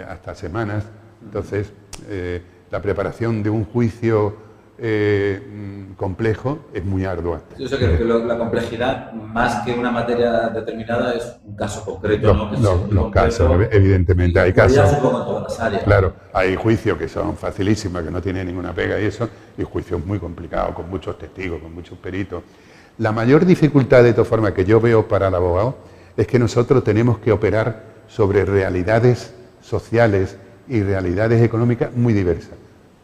hasta semanas. Entonces, la preparación de un juicio complejo es muy ardua. Yo sé que la complejidad, más que una materia determinada, es un caso concreto, ¿no? Los casos, evidentemente, hay casos. Supongo en todas las áreas. Claro, hay juicios que son facilísimos, que no tienen ninguna pega y eso, y juicios muy complicados, con muchos testigos, con muchos peritos. La mayor dificultad, de todas formas, que yo veo para el abogado es que nosotros tenemos que operar sobre realidades sociales y realidades económicas muy diversas.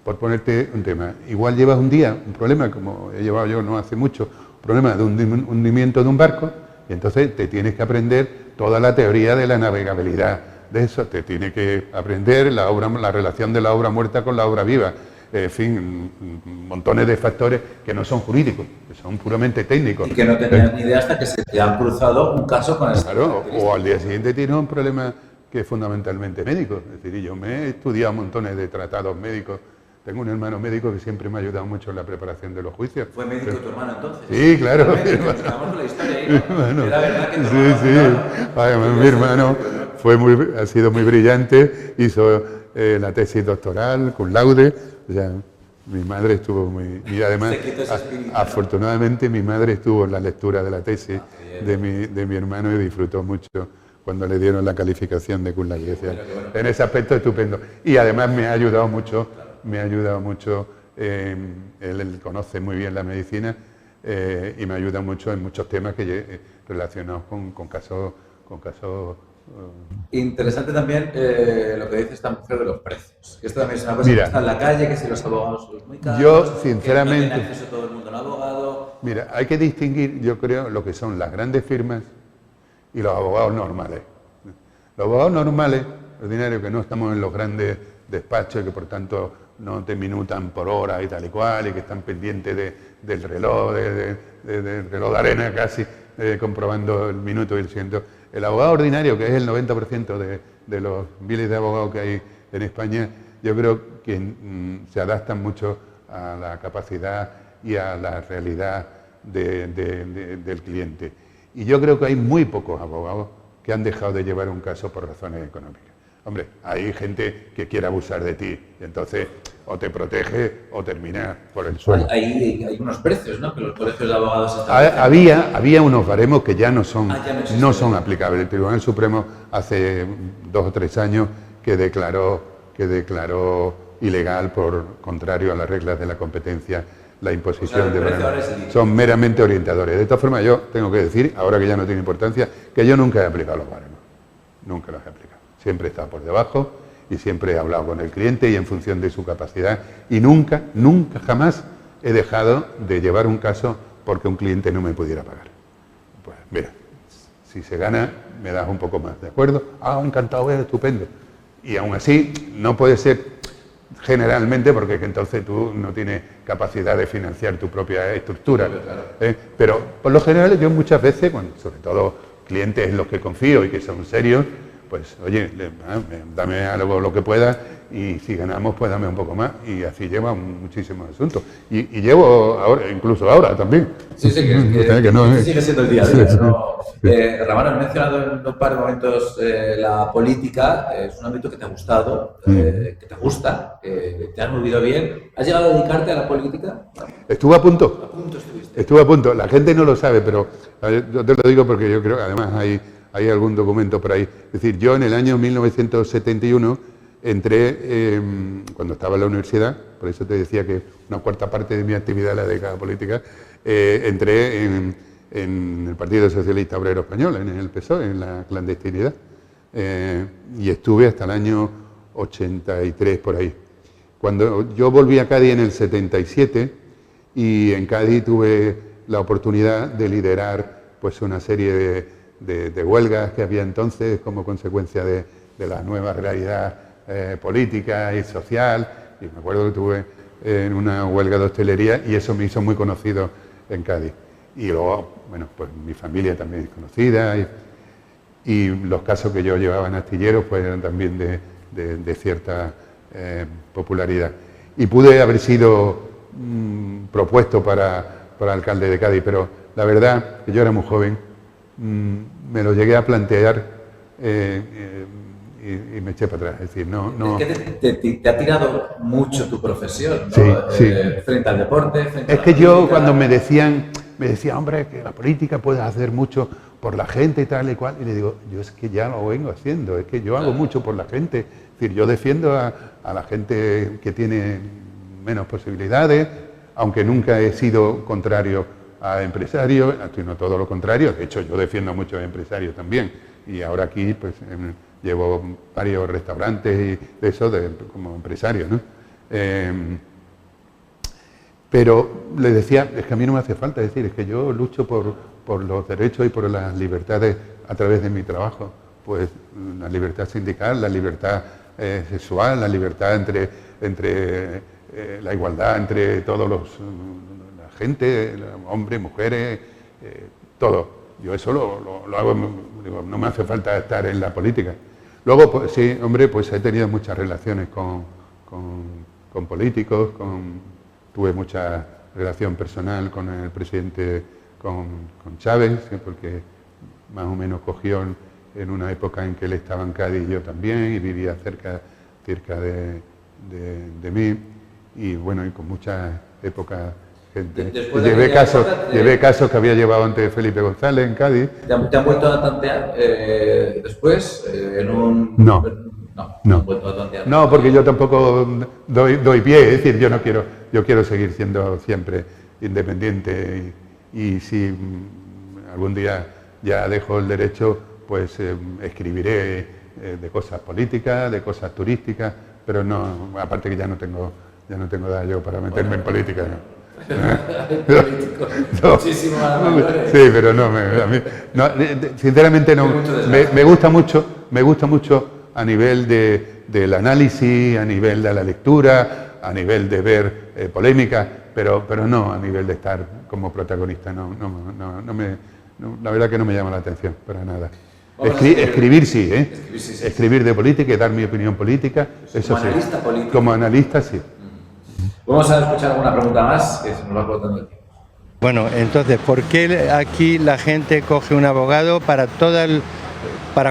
Por ponerte un tema, igual llevas un día un problema, como he llevado yo no hace mucho, un problema de un hundimiento de un barco, y entonces te tienes que aprender toda la teoría de la navegabilidad de eso, te tienes que aprender la relación de la obra muerta con la obra viva, en fin, montones de factores que no son jurídicos, que son puramente técnicos. Y que no tenías ni idea hasta que se te han cruzado un caso con esa. Claro, o al día siguiente tienes un problema que es fundamentalmente médico. Es decir, yo me he estudiado montones de tratados médicos. Tengo un hermano médico que siempre me ha ayudado mucho en la preparación de los juicios. ¿Fue médico tu hermano entonces? Sí, claro. Estamos con la historia ahí, ¿no? Era verdad que tu hermano, mi hermano ha sido muy brillante, hizo la tesis doctoral, cum laude. O sea, mi madre estuvo muy... Y además, afortunadamente, mi madre estuvo en la lectura de la tesis de mi hermano y disfrutó mucho cuando le dieron la calificación de cum laude. O sea, en ese aspecto estupendo. Y además me ha ayudado mucho... él conoce muy bien la medicina y me ayuda mucho en muchos temas relacionados con casos. Interesante también lo que dice esta mujer de los precios. Esto también es una cosa que está en la calle, que si los abogados son muy caros, yo sinceramente, que no tiene acceso todo el mundo al abogado. Mira, hay que distinguir, yo creo, lo que son las grandes firmas y los abogados normales. Los abogados normales, ordinarios, que no estamos en los grandes despachos y que por tanto no te minutan por hora y tal y cual, y que están pendientes del reloj, del reloj de arena casi, comprobando el minuto y el ciento. El abogado ordinario, que es el 90% de los miles de abogados que hay en España, yo creo que se adaptan mucho a la capacidad y a la realidad del cliente. Y yo creo que hay muy pocos abogados que han dejado de llevar un caso por razones económicas. Hombre, hay gente que quiere abusar de ti, y entonces o te protege o termina por el suelo. Hay unos precios, ¿no?, que los colegios de abogados había unos baremos que ya no son aplicables. El Tribunal Supremo hace 2 o 3 años que declaró ilegal, por contrario a las reglas de la competencia, la imposición de baremos. Son meramente orientadores. De todas formas, yo tengo que decir, ahora que ya no tiene importancia, que yo nunca he aplicado los baremos. Nunca los he aplicado. Siempre he estado por debajo y siempre he hablado con el cliente y en función de su capacidad. Y nunca, jamás he dejado de llevar un caso porque un cliente no me pudiera pagar. Pues mira, si se gana, me das un poco más, ¿de acuerdo? Encantado, estupendo. Y aún así, no puede ser generalmente porque entonces tú no tienes capacidad de financiar tu propia estructura. Pero por lo general yo muchas veces, sobre todo clientes en los que confío y que son serios, pues oye, dame algo lo que pueda y si ganamos pues dame un poco más, y así lleva muchísimos asuntos. Y llevo ahora, incluso ahora también. Sí, que no, sigue siendo el día de hoy, ¿no? Ramón, has mencionado en un par de momentos la política, es un ámbito que te ha gustado, que te gusta, que te has movido bien. ¿Has llegado a dedicarte a la política? Estuve a punto. A punto estuviste. Estuve a punto. La gente no lo sabe, pero yo te lo digo porque yo creo que además hay algún documento por ahí. Es decir, yo en el año 1971 entré, cuando estaba en la universidad, por eso te decía que una cuarta parte de mi actividad en la década política, entré en el Partido Socialista Obrero Español, en el PSOE, en la clandestinidad, y estuve hasta el año 83 por ahí. Cuando yo volví a Cádiz en el 77, y en Cádiz tuve la oportunidad de liderar pues una serie de huelgas que había entonces como consecuencia de la nueva realidad política y social, y me acuerdo que estuve en una huelga de hostelería y eso me hizo muy conocido en Cádiz. Y luego, bueno, pues mi familia también es conocida y los casos que yo llevaba en Astilleros pues eran también de cierta popularidad. Y pude haber sido propuesto para alcalde de Cádiz, pero la verdad que yo era muy joven, me lo llegué a plantear y me eché para atrás. Es decir, no. Es que te ha tirado mucho tu profesión, ¿no? Sí, sí. Frente al deporte, frente a Es la que yo política. cuando me decía, hombre, que la política puede hacer mucho por la gente y tal y cual, y le digo, yo es que ya lo vengo haciendo, es que yo hago mucho por la gente. Es decir, yo defiendo a la gente que tiene menos posibilidades, aunque nunca he sido contrario a empresarios, no todo lo contrario, de hecho yo defiendo a muchos empresarios también, y ahora aquí pues llevo varios restaurantes y de eso como empresario, ¿no? Pero le decía, es que a mí no me hace falta, es decir, es que yo lucho por los derechos y por las libertades a través de mi trabajo, pues la libertad sindical, la libertad sexual, la libertad entre la igualdad entre todos la gente, hombres, mujeres, todo. Yo eso lo hago, digo, no me hace falta estar en la política. Luego, pues sí, hombre, pues he tenido muchas relaciones con políticos, tuve mucha relación personal con el presidente, con Chávez, porque más o menos cogió en una época en que él estaba en Cádiz y yo también, y vivía cerca de mí, y bueno, y con muchas épocas gente. Llevé casos que había llevado antes Felipe González en Cádiz. ¿Te han vuelto a tantear después en un...? No. No han vuelto a tantear. No, porque yo tampoco doy pie, es decir, yo quiero seguir siendo siempre independiente y si algún día ya dejo el derecho, pues escribiré de cosas políticas, de cosas turísticas, pero no, aparte que ya no tengo edad yo para meterme en política, ¿no? No. Muchísimo más. Sí, pero no, a mí, no, sinceramente no. Me gusta mucho a nivel del análisis, a nivel de la lectura, a nivel de ver polémicas, pero no a nivel de estar como protagonista. La verdad que no me llama la atención para nada. Escribir sí, escribir de política y dar mi opinión política, eso sí. Analista político. Como analista sí. Vamos a escuchar alguna pregunta más, que se nos va cortando el tiempo. Bueno, entonces, ¿por qué aquí la gente coge un abogado para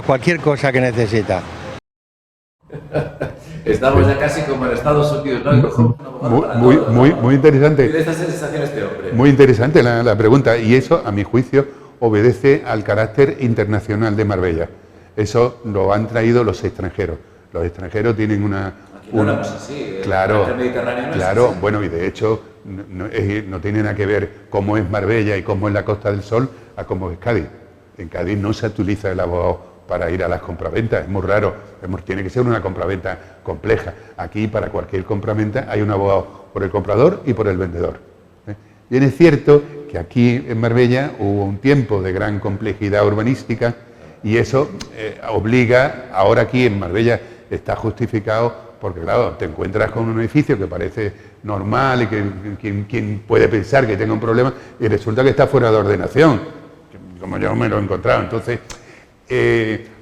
cualquier cosa que necesita? Estamos ya casi como en Estados Unidos, ¿no? Y cogemos un abogado para todo, muy interesante. Tiene esta sensación este hombre. Muy interesante la pregunta, y eso, a mi juicio, obedece al carácter internacional de Marbella. Eso lo han traído los extranjeros. Los extranjeros tienen una así, claro, el Mediterráneo no claro, es así. bueno, y de hecho no tiene nada que ver cómo es Marbella y cómo es la Costa del Sol a cómo es Cádiz. En Cádiz no se utiliza el abogado para ir a las compraventas, es muy raro, tiene que ser una compraventa compleja. Aquí para cualquier compraventa hay un abogado por el comprador y por el vendedor. Bien es cierto que aquí en Marbella hubo un tiempo de gran complejidad urbanística y eso obliga, ahora aquí en Marbella está justificado porque claro, te encuentras con un edificio que parece normal y que quien puede pensar que tenga un problema y resulta que está fuera de ordenación, como yo me lo he encontrado. Entonces,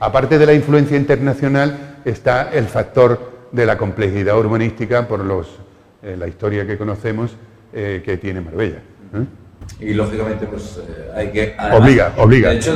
aparte de la influencia internacional, está el factor de la complejidad urbanística por la historia que conocemos que tiene Marbella. Y lógicamente pues hay que... Obliga. De hecho,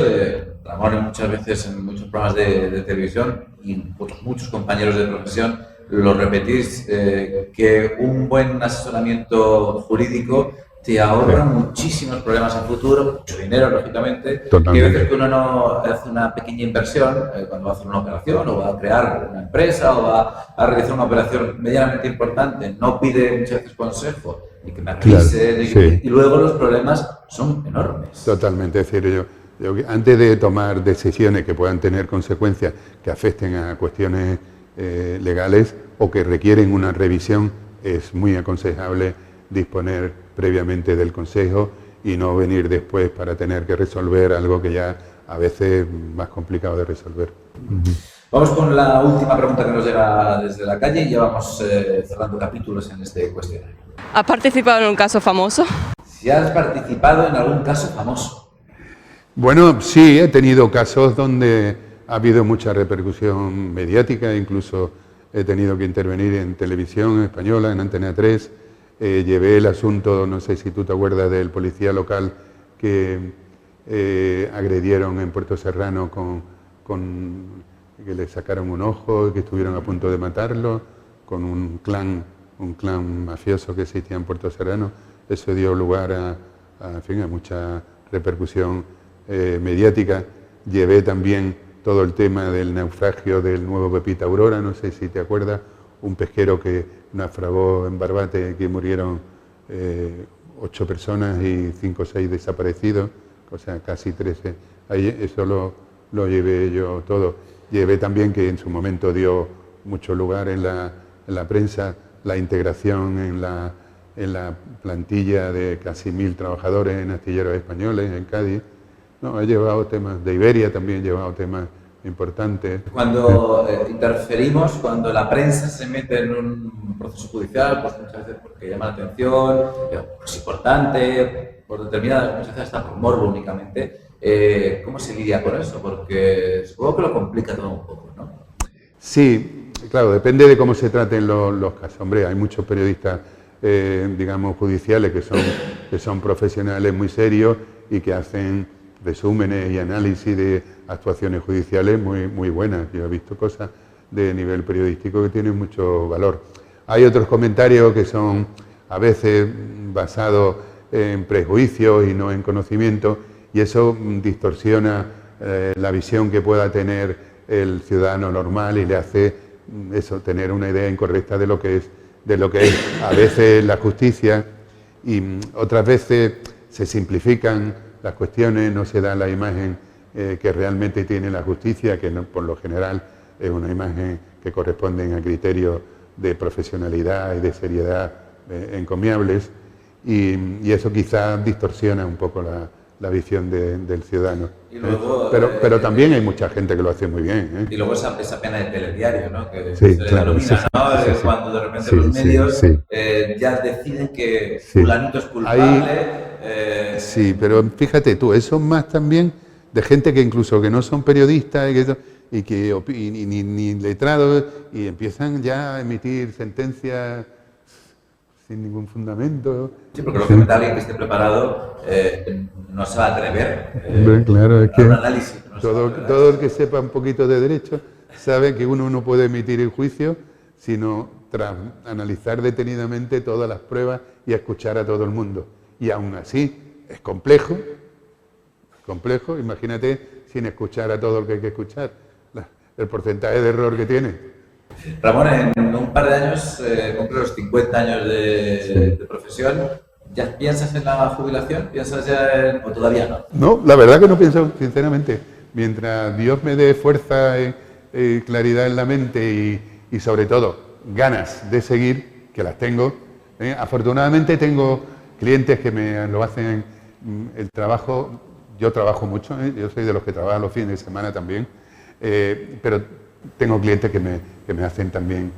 Ramón muchas veces en muchos programas de televisión y otros muchos compañeros de profesión lo repetís, que un buen asesoramiento jurídico te ahorra muchísimos problemas en futuro, mucho dinero, lógicamente. Totalmente. Y a veces que uno no hace una pequeña inversión cuando va a hacer una operación o va a crear una empresa o va a realizar una operación medianamente importante, no pide muchas veces consejo y que me avise, claro, sí. Y luego los problemas son enormes. Totalmente, es decir, yo antes de tomar decisiones que puedan tener consecuencias que afecten a cuestiones legales o que requieren una revisión, es muy aconsejable disponer previamente del consejo y no venir después para tener que resolver algo que ya a veces es más complicado de resolver. Vamos con la última pregunta que nos llega desde la calle y ya vamos cerrando capítulos en este cuestionario. ¿Has participado en un caso famoso? Si has participado en algún caso famoso. Bueno, sí, he tenido casos donde ha habido mucha repercusión mediática, incluso he tenido que intervenir en televisión española, en Antena 3. Llevé el asunto, no sé si tú te acuerdas, del policía local que agredieron en Puerto Serrano con que le sacaron un ojo y que estuvieron a punto de matarlo, con un clan mafioso que existía en Puerto Serrano. Eso dio lugar en fin, a mucha repercusión mediática. Llevé también todo el tema del naufragio del nuevo Pepita Aurora, no sé si te acuerdas, un pesquero que naufragó en Barbate, que murieron 8 personas y 5 o 6 desaparecidos, o sea, casi 13. Ahí eso lo llevé yo todo. Llevé también, que en su momento dio mucho lugar en la prensa, la integración en la plantilla de casi 1000 trabajadores en astilleros españoles en Cádiz. No, he llevado temas de Iberia, también he llevado temas importantes. Cuando interferimos, cuando la prensa se mete en un proceso judicial, pues muchas veces porque llama la atención, es importante, por determinadas, muchas veces hasta por morbo únicamente, ¿cómo se lidia con eso? Porque supongo que lo complica todo un poco, ¿no? Sí, claro, depende de cómo se traten los casos. Hombre, hay muchos periodistas, digamos, judiciales que son profesionales muy serios y que hacen resúmenes y análisis de actuaciones judiciales muy buenas. Yo he visto cosas de nivel periodístico que tienen mucho valor. Hay otros comentarios que son a veces basados en prejuicios y no en conocimiento, y eso distorsiona la visión que pueda tener el ciudadano normal y le hace eso, tener una idea incorrecta de lo que es a veces la justicia, y otras veces se simplifican las cuestiones, no se da la imagen que realmente tiene la justicia, que no, por lo general es una imagen que corresponde a criterios de profesionalidad y de seriedad encomiables, y eso quizás distorsiona un poco la visión del ciudadano. Y luego, pero también hay mucha gente que lo hace muy bien. Y luego esa pena de telediario, ¿no? Que sí, se claro, denomina, sí, ¿no? sí, Cuando de repente sí, los medios sí. Ya deciden que fulanito es culpable. Sí, pero fíjate tú, eso más también de gente que incluso que no son periodistas ni letrados, y empiezan ya a emitir sentencias sin ningún fundamento. Sí, porque lógicamente alguien que esté preparado no se va a atrever claro, es a que un análisis. todo el que sepa un poquito de derecho sabe que uno no puede emitir el juicio sino tras analizar detenidamente todas las pruebas y escuchar a todo el mundo. Y aún así es complejo, imagínate sin escuchar a todo el que hay que escuchar, el porcentaje de error que tiene. Ramón, en un par de años cumple los 50 años de profesión. ¿Ya piensas en la jubilación? ¿Piensas ya o todavía no? No, la verdad que no pienso, sinceramente. Mientras Dios me dé fuerza y claridad en la mente y sobre todo ganas de seguir, que las tengo. Afortunadamente tengo clientes que me lo hacen el trabajo. Yo trabajo mucho, yo soy de los que trabajan los fines de semana también, pero tengo clientes que me hacen también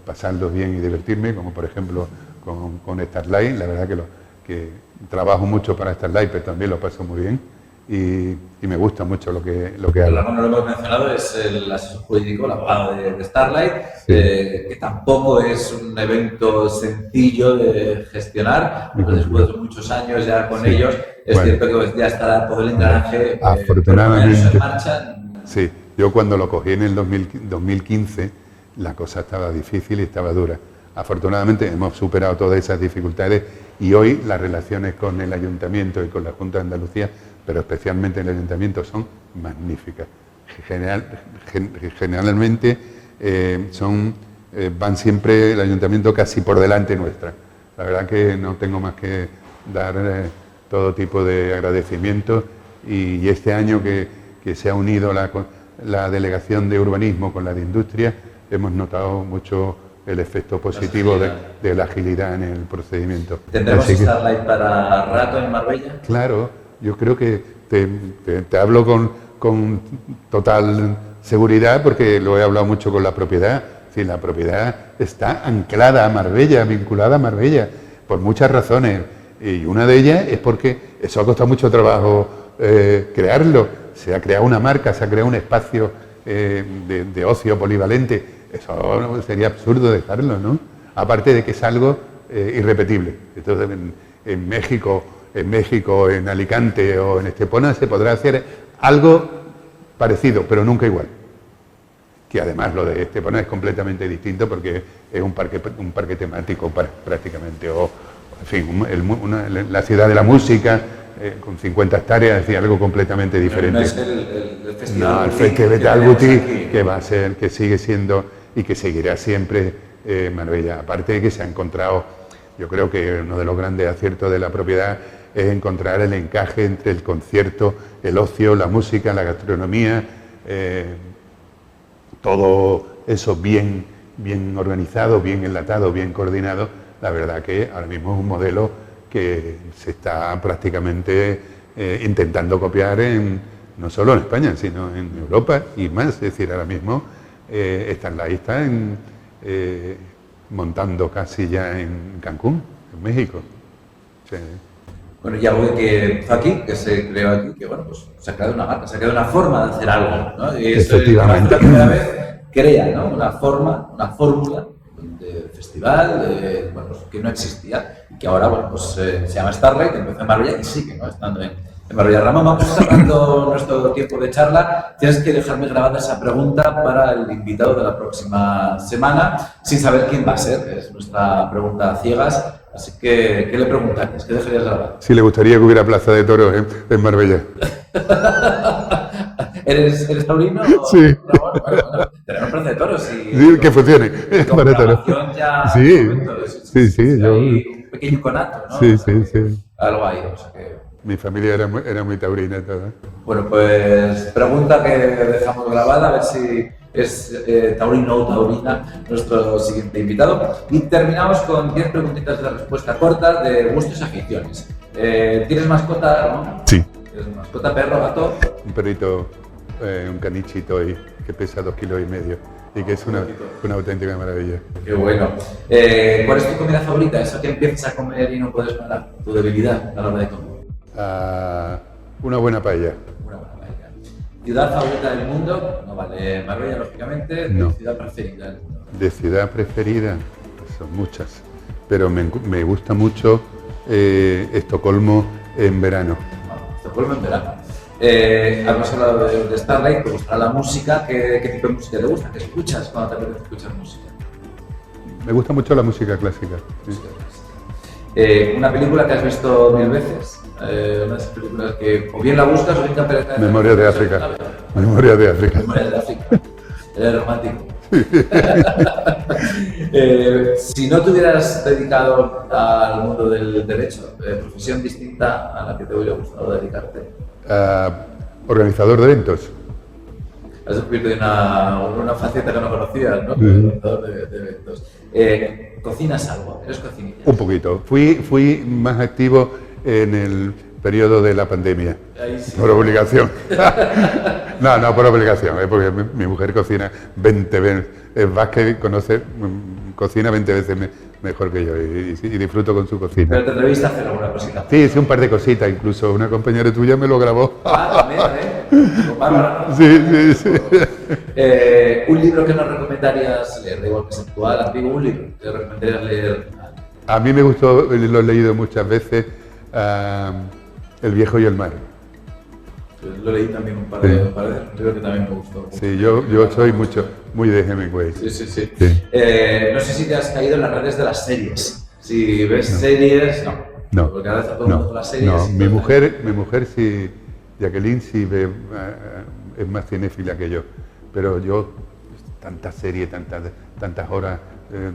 pasarlo bien y divertirme, como por ejemplo con Starlight. La verdad que trabajo mucho para Starlight, pero también lo paso muy bien y me gusta mucho lo que hago. Ramón, no lo hemos mencionado, es el asesor jurídico, el abogado de Starlight, que tampoco es un evento sencillo de gestionar, pero después de muchos años ya con ellos, es cierto que ya estará todo el engranaje afortunadamente en marcha. Sí, yo cuando lo cogí en el 2015, la cosa estaba difícil y estaba dura. Afortunadamente hemos superado todas esas dificultades y hoy las relaciones con el Ayuntamiento y con la Junta de Andalucía, pero especialmente el Ayuntamiento, son magníficas. Generalmente van siempre el Ayuntamiento casi por delante nuestra. La verdad que no tengo más que dar todo tipo de agradecimiento, y este año que se ha unido la Delegación de Urbanismo con la de Industria, hemos notado mucho el efecto positivo de la agilidad en el procedimiento. ¿Tendremos Starlight para rato en Marbella? Claro, yo creo que te hablo con total seguridad, porque lo he hablado mucho con la propiedad. Sí, la propiedad está anclada a Marbella, vinculada a Marbella, por muchas razones. Y una de ellas es porque eso ha costado mucho trabajo crearlo. Se ha creado una marca, se ha creado un espacio de ocio polivalente. Eso sería absurdo dejarlo, ¿no? Aparte de que es algo irrepetible. Entonces, en México, en Alicante o en Estepona se podrá hacer algo parecido, pero nunca igual. que además lo de Estepona es completamente distinto porque es un parque temático prácticamente, o en fin, la ciudad de la música, con 50 hectáreas, es decir, algo completamente diferente. No es el festival. No, el Festival Buti, que va a ser, que sigue siendo y que seguirá siempre Marbella. Aparte de que se ha encontrado, yo creo que uno de los grandes aciertos de la propiedad es encontrar el encaje entre el concierto, el ocio, la música, la gastronomía, todo eso bien organizado, bien enlatado, bien coordinado. La verdad que ahora mismo es un modelo que se está prácticamente intentando copiar no solo en España, sino en Europa y más. Es decir, ahora mismo están montando casi ya en Cancún, en México. Sí. Bueno, y algo que empezó aquí, que se creó aquí, que bueno, pues se ha creado una marca, se ha creado una forma de hacer algo, ¿no? Y Efectivamente. La primera vez crea, ¿no?, una fórmula de festival, bueno, pues, que no existía y que ahora, bueno, pues se llama Starlight, que empezó en Marbella y sigue, ¿no?, estando en Marbella. Ramón, vamos cerrando nuestro tiempo de charla. Tienes que dejarme grabada esa pregunta para el invitado de la próxima semana, sin saber quién va a ser. Es nuestra pregunta a ciegas. Así que, ¿qué le preguntarías? ¿Qué dejarías grabado? Si le gustaría que hubiera plaza de toros en Marbella. ¿Eres taurino? Sí. Bueno, tenemos plaza de toros y... Sí, que funcione. Para toros. Ya Sí, sí. Yo... un pequeño conato, ¿no? Sí. Algo ahí, o sea que... Mi familia era muy taurina y todo. Bueno, pues pregunta que dejamos grabada, a ver si es taurino o taurina nuestro siguiente invitado. Y terminamos con 10 preguntitas de respuesta corta de gustos y aficiones. ¿Tienes mascota, Ramón? Sí. ¿Tienes mascota, perro, gato? Un perrito, un canichito ahí, que pesa 2,5 kilos y que es una auténtica maravilla. Qué bueno. ¿Cuál es tu comida favorita? Esa que empiezas a comer y no puedes parar. Tu debilidad a la hora de comer. Una buena paella. Una buena paella. ¿Ciudad favorita del mundo? No vale Marbella, lógicamente. No. ¿Ciudad preferida del mundo? De ciudad preferida, son muchas, pero me gusta mucho Estocolmo en verano. Estocolmo en verano. Hemos hablado de Starlight, ¿te gustará la música? ¿Qué tipo de música te gusta? ¿Qué escuchas cuando te apetece escuchar música? Me gusta mucho la música clásica. Sí. Una película que has visto 1000 veces, una de esas películas que o bien la buscas o bien te aparece. Memoria de África. Memoria de África. Memoria de África. Eres romántico. Si no te hubieras dedicado al mundo del derecho, profesión distinta a la que te hubiera gustado dedicarte. Organizador de eventos. Has descubierto una faceta que no conocías, ¿no? Organizador de eventos. ¿Cocinas algo? ¿Eres cocinilla? Un poquito. Fui más activo en el periodo de la pandemia. Sí. Por obligación. No, por obligación, porque mi mujer cocina 20 veces. Vázquez cocina 20 veces mejor que yo y disfruto con su cocina. ¿Pero te atreviste a hacer alguna cosita? Sí, hice un par de cositas, incluso una compañera tuya me lo grabó. También, Con Bárbara, ¿no? Sí. ¿Un libro que nos recomendarías leer? Da igual que sea actual, antiguo, un libro que recomendarías leer. A mí me gustó, lo he leído muchas veces, El viejo y el mar. Lo leí también un par de veces, creo que también me gustó. Sí, yo soy muy de Hemingway. Sí. No sé si te has caído en las redes de las series. Si ves series, no. Porque ahora está todo el mundo con las series. No, mi mujer sí, Jacqueline sí es más cinéfila que yo. Pero yo, tantas series, tantas horas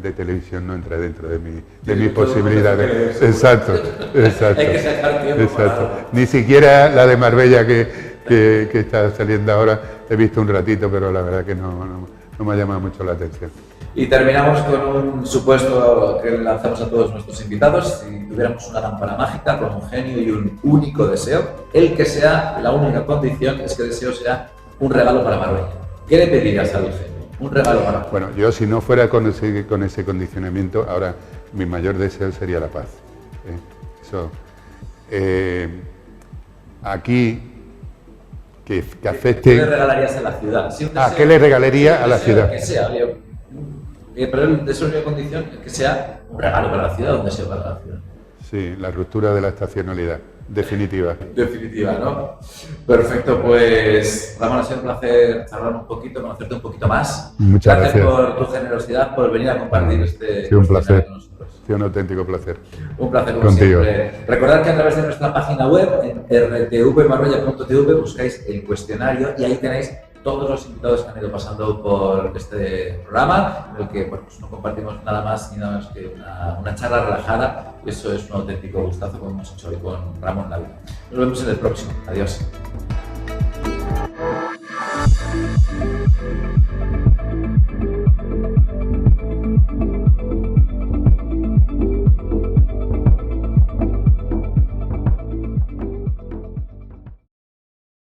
de televisión no entra dentro de mis posibilidades. Exacto. Hay que sacar tiempo para algo. Ni siquiera la de Marbella que está saliendo ahora he visto un ratito, pero la verdad que no me ha llamado mucho la atención. Y terminamos con un supuesto que lanzamos a todos nuestros invitados. Si tuviéramos una lámpara mágica con un genio y un único deseo, el que sea, la única condición es que el deseo sea un regalo para Marbella. ¿Qué le pedirías al genio? Un regalo para Marbella. Bueno, yo si no fuera con ese condicionamiento, ahora mi mayor deseo sería la paz. Aquí, que afecte... ¿Qué le regalarías a la ciudad? Si ¿Qué le regalaría a la ciudad? Que sea, pero el deseo de condición es que sea un regalo para la ciudad, un deseo para la ciudad. Sí, la ruptura de la estacionalidad, definitiva. Definitiva, ¿no? Perfecto, pues Ramón, ha sido un placer charlar un poquito, conocerte un poquito más. Muchas gracias. Por tu generosidad, por venir a compartir este... Ha sido un placer, con nosotros. ha sido un auténtico placer. Un placer como Contigo. siempre. Recordad que a través de nuestra página web, en rtvmarbella.tv, buscáis el cuestionario y ahí tenéis todos los invitados que han ido pasando por este programa, en el que bueno, pues no compartimos nada más ni nada menos que una charla relajada. Y eso es un auténtico gustazo como hemos hecho hoy con Ramón Navi. Nos vemos en el próximo. Adiós.